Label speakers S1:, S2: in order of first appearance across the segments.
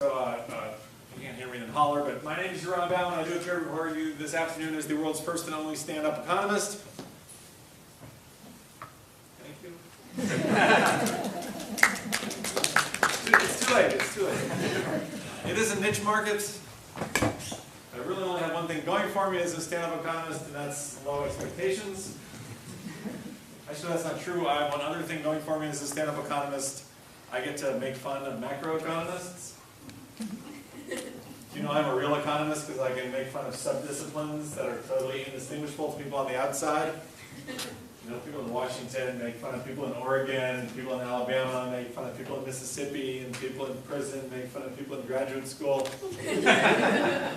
S1: So you can't hear me, then holler, but my name is Yoram Bauman. I do appear before you this afternoon as the world's first and only stand-up economist. Thank you. It's too late, it's too late. It is a niche market. I really only have one thing going for me as a stand-up economist, and that's low expectations. Actually, that's not true. I have one other thing going for me as a stand-up economist. I get to make fun of macroeconomists. You know I'm a real economist because I can make fun of subdisciplines that are totally indistinguishable to people on the outside. You know, people in Washington make fun of people in Oregon, and people in Alabama make fun of people in Mississippi, and people in prison make fun of people in graduate school. I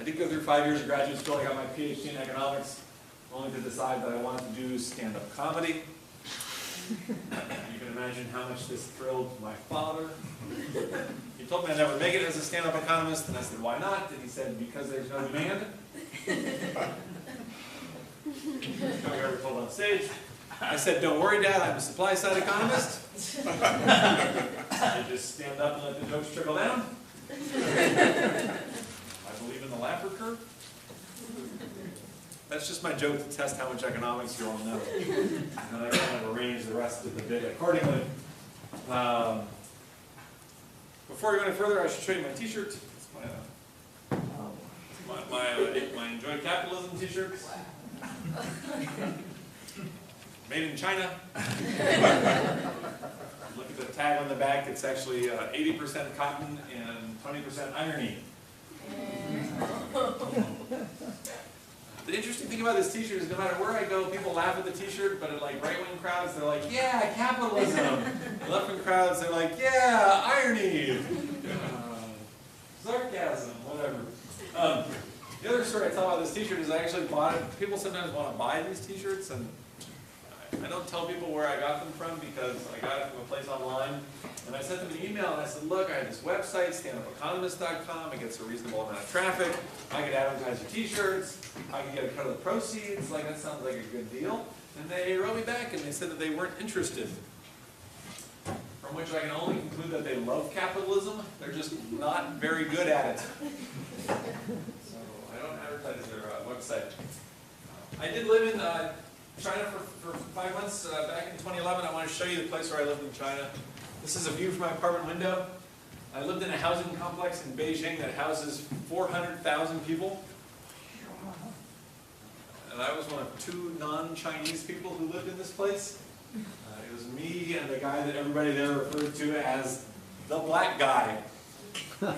S1: did go through 5 years of graduate school. I got my Ph.D. in economics, only to decide that I wanted to do stand-up comedy. You can imagine how much this thrilled my father. He told me I'd never make it as a stand-up economist, and I said, why not? And he said, because there's no demand. I ever told on stage. I said, don't worry, Dad, I'm a supply-side economist. I just stand up and let the jokes trickle down. I believe in the Laffer curve. That's just my joke to test how much economics you all know. And I kind of arrange the rest of the bit accordingly. Before we go any further, I should show you my t-shirt. It's my Enjoy Capitalism t-shirt. Made in China. Look at the tag on the back. It's actually 80% cotton and 20% irony. The interesting thing about this t-shirt is no matter where I go, people laugh at the t-shirt, but in like right-wing crowds, they're like, yeah, capitalism. Left-wing crowds, they're like, yeah, irony. Sarcasm, whatever. The other story I tell about this t-shirt is I actually bought it. People sometimes want to buy these t-shirts, and I don't tell people where I got them from because I got it from a place online. And I sent them an email and I said, look, I have this website, standupeconomist.com. It gets a reasonable amount of traffic. I could advertise your t-shirts. I could get a cut of the proceeds. Like, that sounds like a good deal. And they wrote me back and they said that they weren't interested. From which I can only conclude that they love capitalism. They're just not very good at it. So I don't advertise their website. I did live in China for 5 months back in 2011. I want to show you the place where I lived in China. This is a view from my apartment window. I lived in a housing complex in Beijing that houses 400,000 people. And I was one of 2 non-Chinese people who lived in this place. It was me and the guy that everybody there referred to as the black guy. And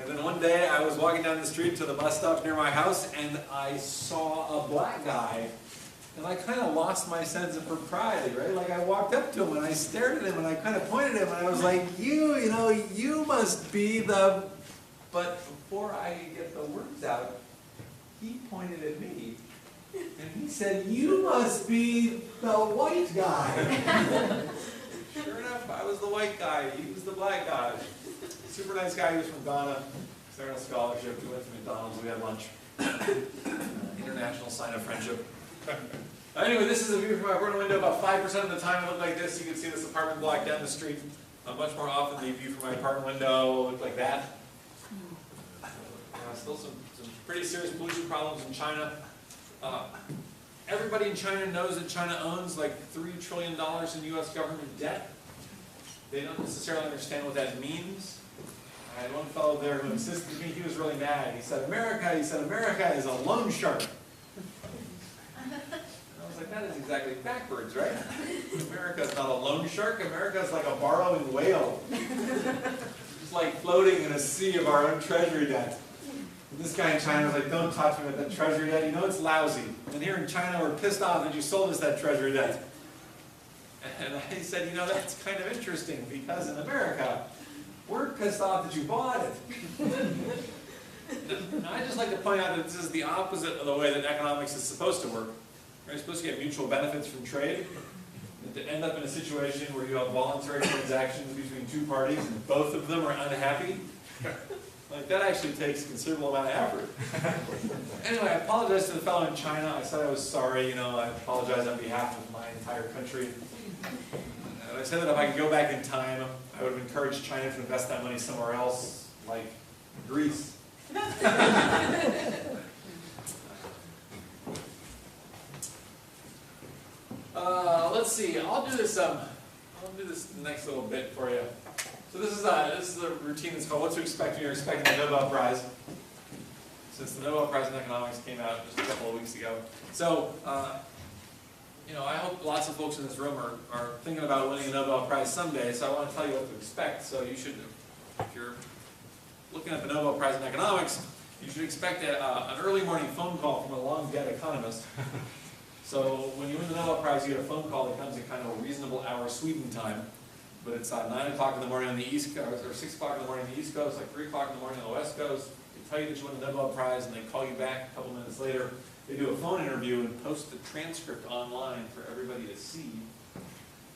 S1: then one day I was walking down the street to the bus stop near my house and I saw a black guy. And I kind of lost my sense of propriety, right? Like I walked up to him and I stared at him and I kind of pointed at him and I was like, you know, you must be the... But before I could get the words out, he pointed at me and he said, you must be the white guy. Sure enough, I was the white guy. He was the black guy. Super nice guy. He was from Ghana. He's on a scholarship. We went to McDonald's. We had lunch. International sign of friendship. Anyway, this is a view from my apartment window. About 5% of the time it looked like this. You can see this apartment block down the street. Much more often the view from my apartment window looked like that. Still some pretty serious pollution problems in China. Everybody in China knows that China owns like $3 trillion in U.S. government debt. They don't necessarily understand what that means. I had one fellow there who insisted to me, he was really mad. He said, America is a loan shark. And I was like, that is exactly backwards, right? America is not a loan shark. America is like a borrowing whale. It's like floating in a sea of our own treasury debt. And this guy in China was like, don't talk to me about that treasury debt. You know it's lousy. And here in China, we're pissed off that you sold us that treasury debt. And I said, you know, that's kind of interesting because in America, we're pissed off that you bought it. And I just like to point out that this is the opposite of the way that economics is supposed to work. You're supposed to get mutual benefits from trade, and to end up in a situation where you have voluntary transactions between 2 parties and both of them are unhappy. Like, that actually takes a considerable amount of effort. Anyway, I apologized to the fellow in China. I said I was sorry, you know, I apologize on behalf of my entire country. And I I said that if I could go back in time, I would have encouraged China to invest that money somewhere else, like Greece. Let's see. I'll do this next little bit for you. So this is a routine that's called "What to Expect When You're Expecting the Nobel Prize." Since the Nobel Prize in Economics came out just a couple of weeks ago, so you know, I hope lots of folks in this room are thinking about winning a Nobel Prize someday. So I want to tell you what to expect. So you should, if you're looking at the Nobel Prize in Economics, you should expect an early morning phone call from a long dead economist. So when you win the Nobel Prize, you get a phone call that comes in kind of a reasonable hour Sweden time. But it's 9 o'clock in the morning on the East Coast, or 6 o'clock in the morning on the East Coast, like 3 o'clock in the morning on the West Coast. They tell you that you won the Nobel Prize, and they call you back a couple minutes later. They do a phone interview and post the transcript online for everybody to see.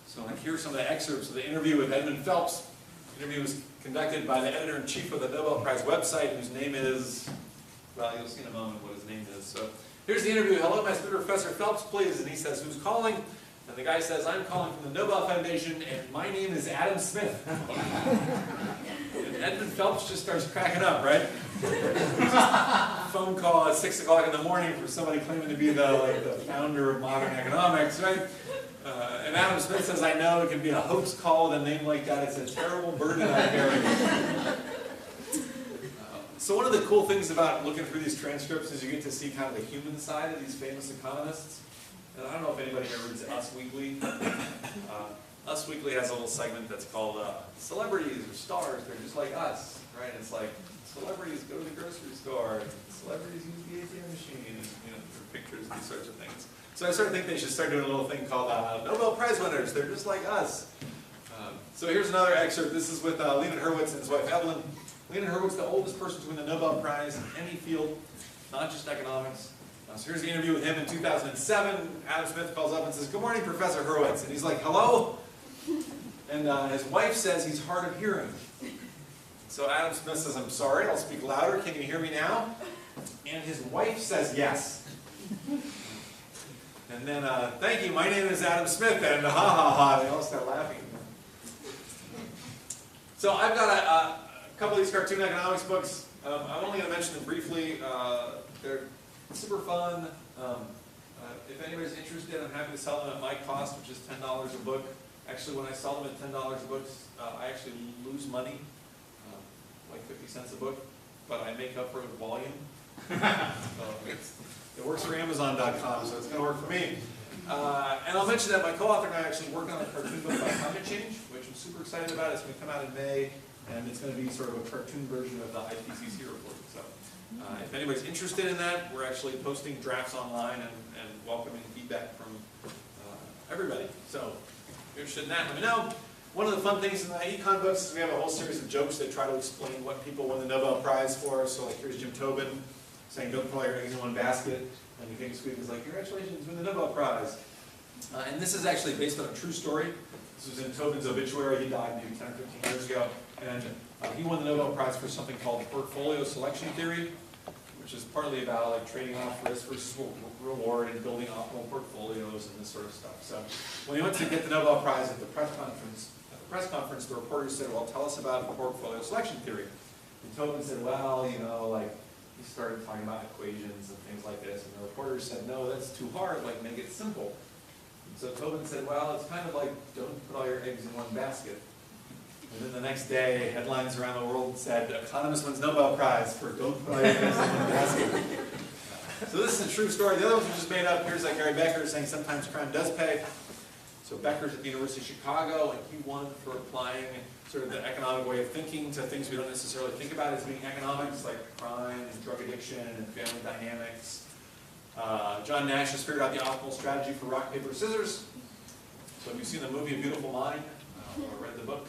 S1: So like, here's some of the excerpts of the interview with Edmund Phelps. The interview was conducted by the editor-in-chief of the Nobel Prize website, whose name is, well, you'll see in a moment what his name is. So here's the interview. "Hello, my student Professor Phelps, please." And he says, "Who's calling?" And the guy says, "I'm calling from the Nobel Foundation, and my name is Adam Smith." And Edmund Phelps just starts cracking up, right? Phone call at 6 o'clock in the morning for somebody claiming to be the founder of modern economics, right? And Adam Smith says, "I know it can be a hoax call with a name like that. It's a terrible burden I carry." So one of the cool things about looking through these transcripts is you get to see kind of the human side of these famous economists. And I don't know if anybody here reads Us Weekly. Us Weekly has a little segment that's called "Celebrities or Stars, They're Just Like Us," right? It's like, celebrities go to the grocery store, and celebrities use the ATM machine, and, you know, for pictures, these sorts of things. So I sort of think they should start doing a little thing called Nobel Prize winners, they're just like us. So here's another excerpt. This is with Leonard Hurwitz and his wife Evelyn. Leonard Hurwitz, the oldest person to win the Nobel Prize in any field, not just economics. So here's the interview with him in 2007. Adam Smith calls up and says, "Good morning, Professor Hurwitz." And he's like, "Hello?" And his wife says he's hard of hearing. So Adam Smith says, "I'm sorry, I'll speak louder. Can you hear me now?" And his wife says yes. And then, "Thank you, my name is Adam Smith," and ha ha ha, they all start laughing. So I've got a couple of these cartoon economics books. I'm only going to mention them briefly. They're super fun. If anybody's interested, I'm happy to sell them at my cost, which is $10 a book. Actually, when I sell them at $10 a book, I actually lose money, like 50 cents a book, but I make up for it with volume. It works for Amazon.com, so it's going to work for me. And I'll mention that my co-author and I actually worked on a cartoon book about climate change, which I'm super excited about. It's going to come out in May, and it's going to be sort of a cartoon version of the IPCC report. So if anybody's interested in that, we're actually posting drafts online and welcoming feedback from everybody. So if you're interested in that, let me know. One of the fun things in the econ books is we have a whole series of jokes that try to explain what people won the Nobel Prize for. So like, here's Jim Tobin saying, "Don't put all your eggs in one basket." And the famous tweet is like, "Congratulations, win the Nobel Prize." And this is actually based on a true story. This was in Tobin's obituary. He died maybe 10 or 15 years ago. And he won the Nobel Prize for something called portfolio selection theory, which is partly about like trading off risk versus reward and building optimal portfolios and this sort of stuff. So when he went to get the Nobel Prize at the press conference, the reporter said, "Well, tell us about portfolio selection theory." And Tobin said, "Well, you know, like," he started talking about equations and things like this, and the reporter said, "No, that's too hard, like make it simple." And so Tobin said, "Well, it's kind of like, don't put all your eggs in one basket." And then the next day, headlines around the world said, "Economist wins Nobel Prize for don't put all your eggs in one basket." So this is a true story. The other ones were just made up. Here's like Gary Becker saying sometimes crime does pay. So Becker's at the University of Chicago, and he won for applying sort of the economic way of thinking to things we don't necessarily think about as being economics, like crime and drug addiction and family dynamics. John Nash has figured out the optimal strategy for rock, paper, scissors. So if you've seen the movie A Beautiful Mind, or read the book,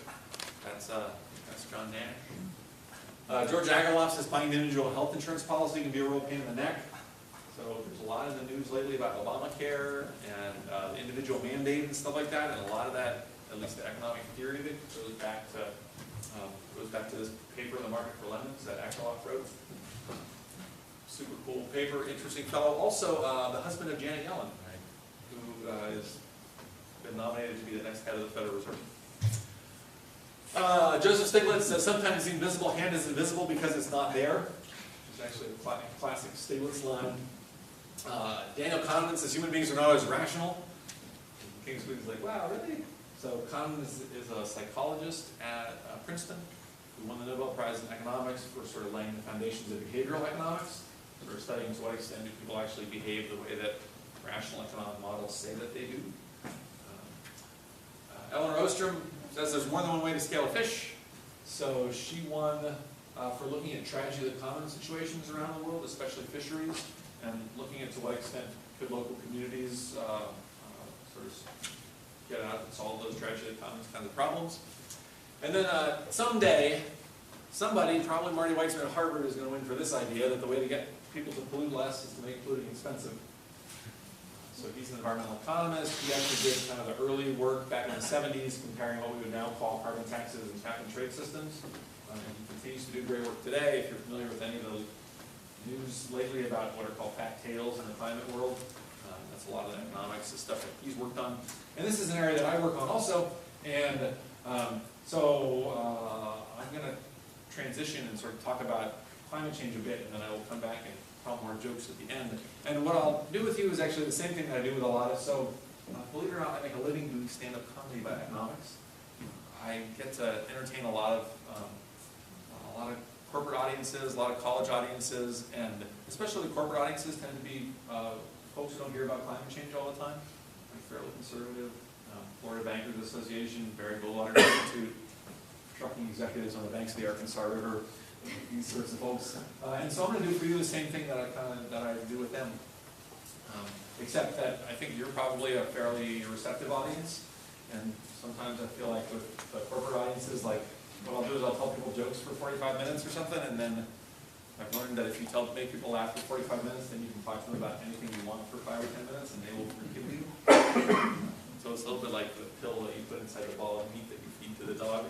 S1: that's John Nash. George Agarlof says buying an individual health insurance policy can be a real pain in the neck. So there's a lot in the news lately about Obamacare and the individual mandate and stuff like that, and a lot of that, at least the economic theory of it, goes back to this paper, The Market for Lemons, that Agarlof wrote. Super cool paper, interesting fellow. Also, the husband of Janet Yellen, right, who is been nominated to be the next head of the Federal Reserve. Joseph Stiglitz says sometimes the invisible hand is invisible because it's not there. It's actually a classic Stiglitz line. Daniel Kahneman says human beings are not always rational. King Sweden's like, wow, really? So Kahneman is a psychologist at Princeton who won the Nobel Prize in economics for sort of laying the foundations of behavioral economics, for studying to what extent do people actually behave the way that rational economic models say that they do. Eleanor Ostrom says there's more than one way to scale a fish. So she won for looking at tragedy of the commons situations around the world, especially fisheries, and looking at to what extent could local communities sort of get out and solve those tragedy of the commons kinds of problems. And then someday, somebody, probably Marty Weitzman at Harvard, is going to win for this idea that the way to get people to pollute less is to make polluting expensive. So he's an environmental economist. He actually did kind of the early work back in the 70s comparing what we would now call carbon taxes and cap and trade systems. And he continues to do great work today. If you're familiar with any of the news lately about what are called fat tails in the climate world, that's a lot of the economics, the stuff that he's worked on. And this is an area that I work on also. And so I'm going to transition and sort of talk about climate change a bit, and then I will come back and tell more jokes at the end. And what I'll do with you is actually the same thing that I do with a lot of, so believe it or not, I make a living doing stand-up comedy about economics. I get to entertain a lot of corporate audiences, a lot of college audiences, and especially the corporate audiences tend to be folks who don't hear about climate change all the time. I'm fairly conservative. Florida Bankers Association, Barry Goldwater Institute, trucking executives on the banks of the Arkansas River, these sorts of folks. And so I'm going to do for you the same thing that I do with them. Except that I think you're probably a fairly receptive audience, and sometimes I feel like with the corporate audiences, like what I'll do is I'll tell people jokes for 45 minutes or something, and then I've learned that if you make people laugh for 45 minutes, then you can talk to them about anything you want for 5 or 10 minutes, and they will forgive you. So it's a little bit like the pill that you put inside the ball of meat that you feed to the dog.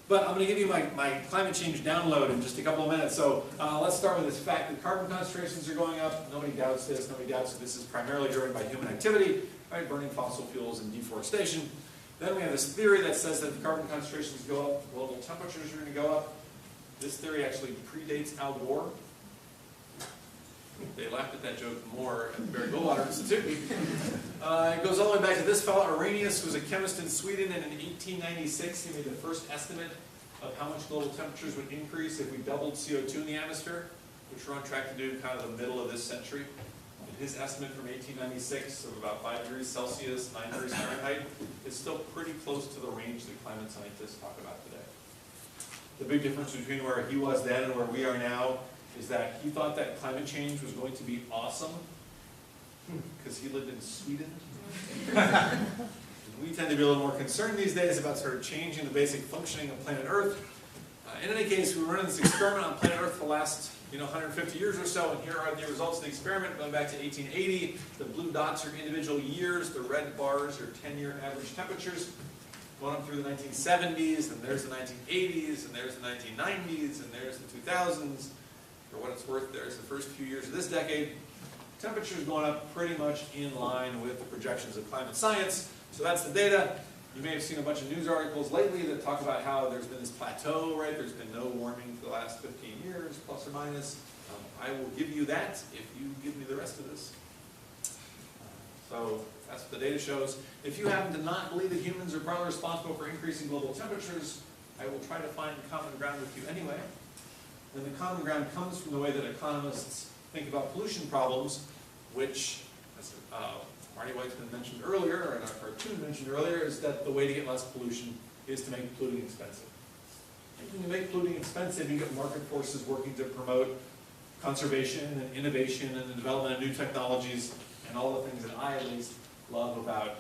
S1: But I'm going to give you my climate change download in just a couple of minutes. So let's start with this fact that carbon concentrations are going up. Nobody doubts this. Nobody doubts that this is primarily driven by human activity, right? Burning fossil fuels and deforestation. Then we have this theory that says that if carbon concentrations go up, global temperatures are going to go up. This theory actually predates Al Gore. They laughed at that joke more at the Barry Goldwater Institute. It goes all the way back to this fellow, Arrhenius, who was a chemist in Sweden, and in 1896 he made the first estimate of how much global temperatures would increase if we doubled CO2 in the atmosphere, which we're on track to do kind of the middle of this century. And his estimate from 1896 of about 5 degrees Celsius, 9 degrees Fahrenheit, is still pretty close to the range that climate scientists talk about today. The big difference between where he was then and where we are now is that he thought that climate change was going to be awesome because he lived in Sweden. We tend to be a little more concerned these days about sort of changing the basic functioning of planet Earth. In any case, we were running this experiment on planet Earth for the last 150 years or so, and here are the results of the experiment going back to 1880. The blue dots are individual years, the red bars are 10-year average temperatures. Going up through the 1970s, and there's the 1980s, and there's the 1990s, and there's the 2000s. For what it's worth, there's the first few years of this decade. Temperatures going up pretty much in line with the projections of climate science. So that's the data. You may have seen a bunch of news articles lately that talk about how there's been this plateau, right? There's been no warming for the last 15 years, plus or minus. I will give you that if you give me the rest of this. So that's what the data shows. If you happen to not believe that humans are partly responsible for increasing global temperatures, I will try to find common ground with you anyway. And the common ground comes from the way that economists think about pollution problems, which, as Marty Weitzman mentioned earlier, and our cartoon mentioned earlier, is that the way to get less pollution is to make polluting expensive. And when you make polluting expensive, you get market forces working to promote conservation and innovation and the development of new technologies and all the things that I, at least, love about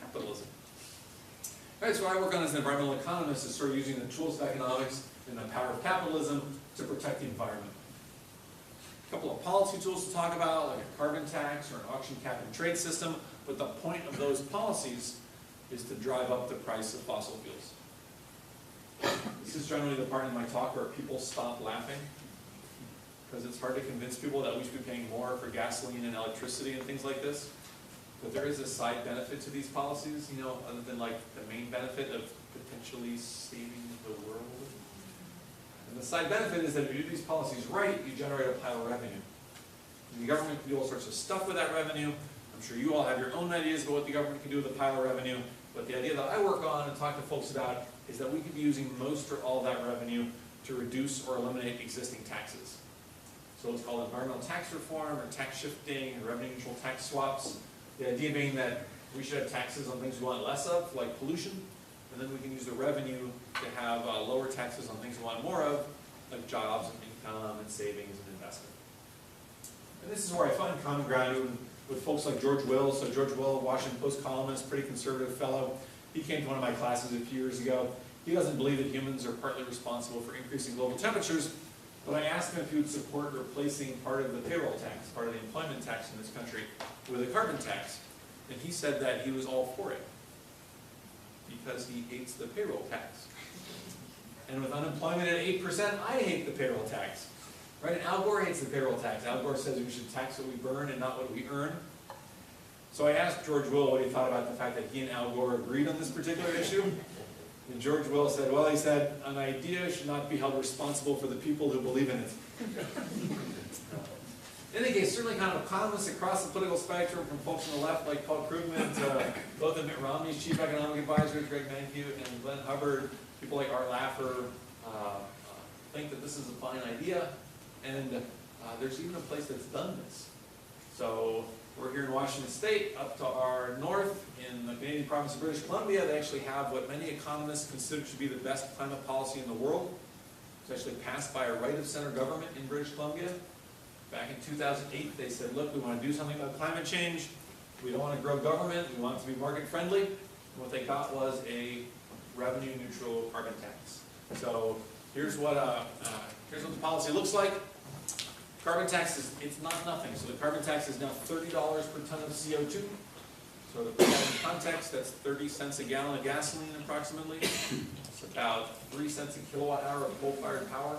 S1: capitalism. All right, so what I work on as an environmental economist is sort of using the tools of economics and the power of capitalism to protect the environment. A couple of policy tools to talk about, like a carbon tax or an auction cap and trade system, but the point of those policies is to drive up the price of fossil fuels. This is generally the part in my talk where people stop laughing, because it's hard to convince people that we should be paying more for gasoline and electricity and things like this. but there is a side benefit to these policies, you know, other than like the main benefit of potentially saving the world. And the side benefit is that if you do these policies right, you generate a pile of revenue. And the government can do all sorts of stuff with that revenue. I'm sure you all have your own ideas about what the government can do with a pile of revenue, but the idea that I work on and talk to folks about is that we could be using most or all of that revenue to reduce or eliminate existing taxes. So it's called environmental tax reform, or tax shifting, or revenue neutral tax swaps. The idea being that we should have taxes on things we want less of, like pollution, and then we can use the revenue to have lower taxes on things we want more of, like jobs and income and savings and investment. And this is where I find common ground with folks like George Will. So George Will, Washington Post columnist, pretty conservative fellow. He came to one of my classes a few years ago. He doesn't believe that humans are partly responsible for increasing global temperatures, but I asked him if he would support replacing part of the payroll tax, part of the employment tax in this country, with a carbon tax. And he said that he was all for it, because he hates the payroll tax. And with unemployment at 8%, I hate the payroll tax. Right? And Al Gore hates the payroll tax. Al Gore says we should tax what we burn and not what we earn. So I asked George Will what he thought about the fact that he and Al Gore agreed on this particular issue. And George Will said, well, he said, an idea should not be held responsible for the people who believe in it. In any case, certainly kind of economists across the political spectrum, from folks on the left like Paul Krugman to both of Mitt Romney's chief economic advisors, Greg Mankiw and Glenn Hubbard, people like Art Laffer, think that this is a fine idea. And there's even a place that's done this. So we're here in Washington State, up to our north in the Canadian province of British Columbia. They actually have what many economists consider to be the best climate policy in the world. It's actually passed by a right-of-center government in British Columbia. Back in 2008, they said, look, we want to do something about climate change. We don't want to grow government. We want it to be market-friendly. And what they got was a revenue-neutral carbon tax. So here's what the policy looks like. Carbon tax is, it's not nothing. So the carbon tax is now $30 per ton of CO2. So to put that in context, that's 30 cents a gallon of gasoline approximately. It's about 3 cents a kilowatt hour of coal-fired power.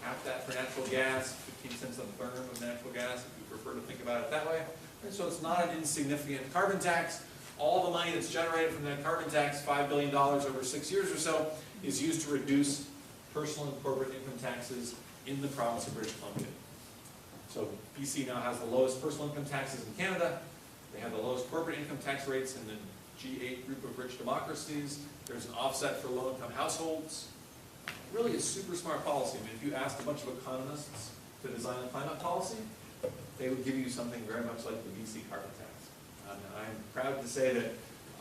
S1: Half that for natural gas, 15 cents a burn of natural gas, if you prefer to think about it that way. And so it's not an insignificant carbon tax. All the money that's generated from that carbon tax, $5 billion over 6 years or so, is used to reduce personal and corporate income taxes in the province of British Columbia. So BC now has the lowest personal income taxes in Canada. They have the lowest corporate income tax rates in the G8 group of rich democracies. There's an offset for low-income households. Really a super smart policy. I mean, if you asked a bunch of economists to design a climate policy, they would give you something very much like the BC carbon tax. And I'm proud to say that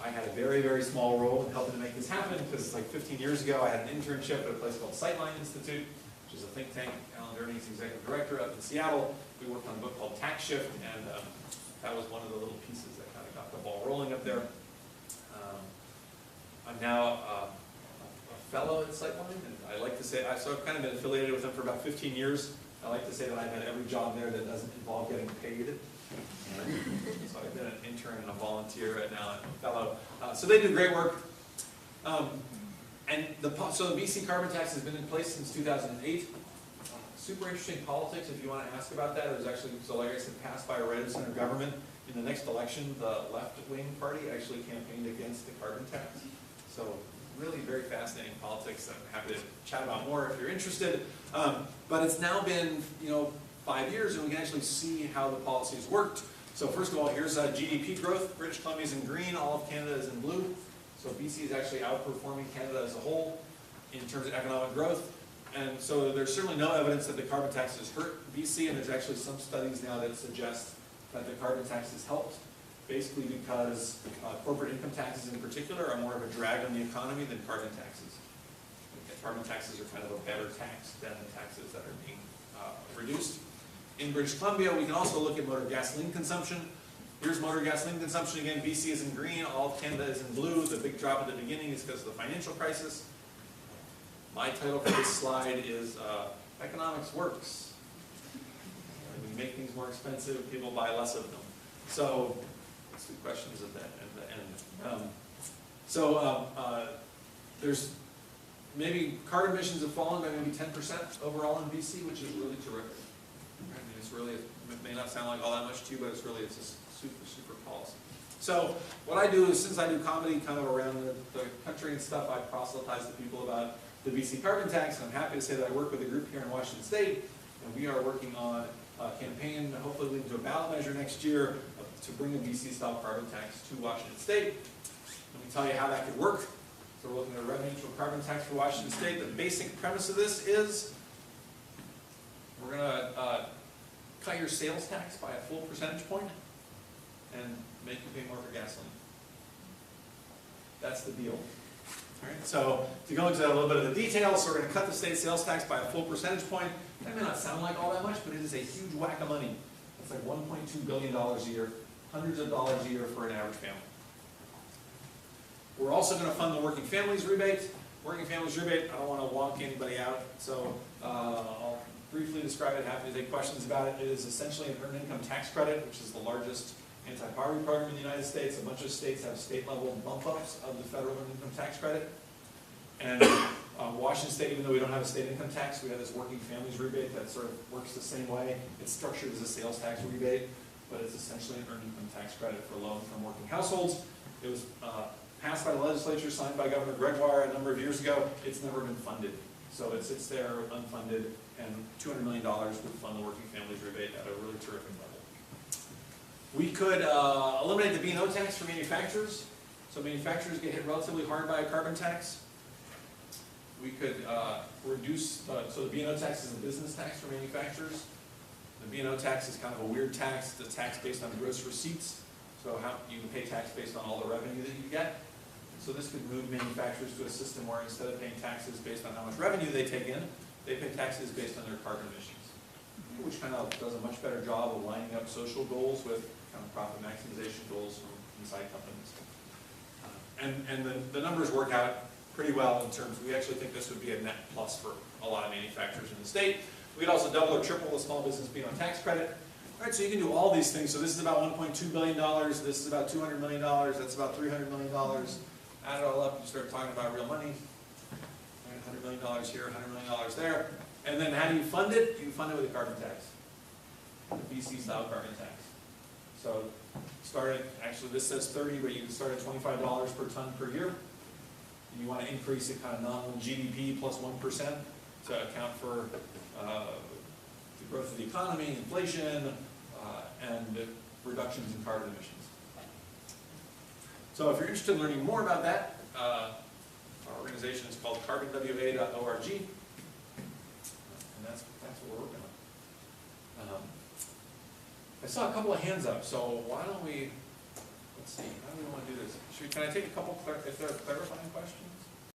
S1: I had a very, very small role in helping to make this happen, because like 15 years ago I had an internship at a place called Sightline Institute, which is a think tank. Alan Durney's executive director up in Seattle. We worked on a book called Tax Shift, and that was one of the little pieces that kind of got the ball rolling up there. I'm now a fellow at Sightline, and I like to say, so I've kind of been affiliated with them for about 15 years. I like to say that I've had every job there that doesn't involve getting paid. So I've been an intern and a volunteer, and now I'm a fellow. So they do great work. So the BC carbon tax has been in place since 2008. Super interesting politics, if you want to ask about that. It was actually, so like I said, passed by a right-of-center government. In the next election, the left-wing party actually campaigned against the carbon tax. So really very fascinating politics. I'm happy to chat about more if you're interested. But it's now been, 5 years, and we can actually see how the policies worked. So first of all, here's GDP growth. British Columbia is in green, all of Canada is in blue. So BC is actually outperforming Canada as a whole in terms of economic growth. And so there's certainly no evidence that the carbon tax has hurt BC, and there's actually some studies now that suggest that the carbon tax has helped, basically because corporate income taxes in particular are more of a drag on the economy than carbon taxes. Carbon taxes are kind of a better tax than the taxes that are being reduced. In British Columbia, we can also look at motor gasoline consumption. Here's motor gasoline consumption again. BC is in green, all of Canada is in blue. The big drop at the beginning is because of the financial crisis. My title for this slide is Economics Works. When you make things more expensive, people buy less of them. So, let's do questions at the end. There's maybe carbon emissions have fallen by maybe 10% overall in BC, which is really terrific. I mean, it's really, it may not sound like all that much to you, but it's a super, super policy. So what I do is, since I do comedy kind of around the country and stuff, I proselytize to people about the VC carbon tax. And I'm happy to say that I work with a group here in Washington State, and we are working on a campaign, hopefully leading to a ballot measure next year, to bring a VC-style carbon tax to Washington State. Let me tell you how that could work. So we're looking at a revenue neutral carbon tax for Washington State. The basic premise of this is we're going to cut your sales tax by a full percentage point and make you pay more for gasoline. That's the deal. All right, so to go into a little bit of the details, so we're going to cut the state sales tax by a full percentage point. That may not sound like all that much, but it is a huge whack of money. It's like $1.2 billion a year, hundreds of dollars a year for an average family. We're also going to fund the working families rebate. Working families rebate, I don't want to wonk anybody out, so I'll briefly describe it, happy to take questions about it. It is essentially an earned income tax credit, which is the largest anti-poverty program in the United States. A bunch of states have state-level bump-ups of the federal earned income tax credit. And Washington State, even though we don't have a state income tax, we have this working families rebate that sort of works the same way. It's structured as a sales tax rebate, but it's essentially an earned income tax credit for low-income working households. It was passed by the legislature, signed by Governor Gregoire a number of years ago. It's never been funded. So it sits there unfunded, and $200 million would fund the working families rebate at a really terrific level. We could eliminate the B&O tax for manufacturers. So manufacturers get hit relatively hard by a carbon tax. We could reduce, so the B&O tax is a business tax for manufacturers. The B&O tax is kind of a weird tax. It's a tax based on gross receipts. So how you can pay tax based on all the revenue that you get. So this could move manufacturers to a system where instead of paying taxes based on how much revenue they take in, they pay taxes based on their carbon emissions, which kind of does a much better job of lining up social goals with kind of profit maximization goals from inside companies. And the numbers work out pretty well in terms, we actually think this would be a net plus for a lot of manufacturers in the state. We could also double or triple the small business B&O tax credit. All right, so you can do all these things. So this is about $1.2 billion, this is about $200 million, that's about $300 million. Add it all up, you start talking about real money. $100 million here, $100 million there. And then how do you fund it? You fund it with a carbon tax, a VC-style carbon tax. So start at, actually this says 30, but you can start at $25 per ton per year. You want to increase it kind of nominal GDP plus 1% to account for the growth of the economy, inflation, and reductions in carbon emissions. So if you're interested in learning more about that, our organization is called carbonwa.org, and that's what we're working on. I saw a couple of hands up, so why don't we, let's see, how do we want to do this? Can I take a couple, if there are clarifying questions?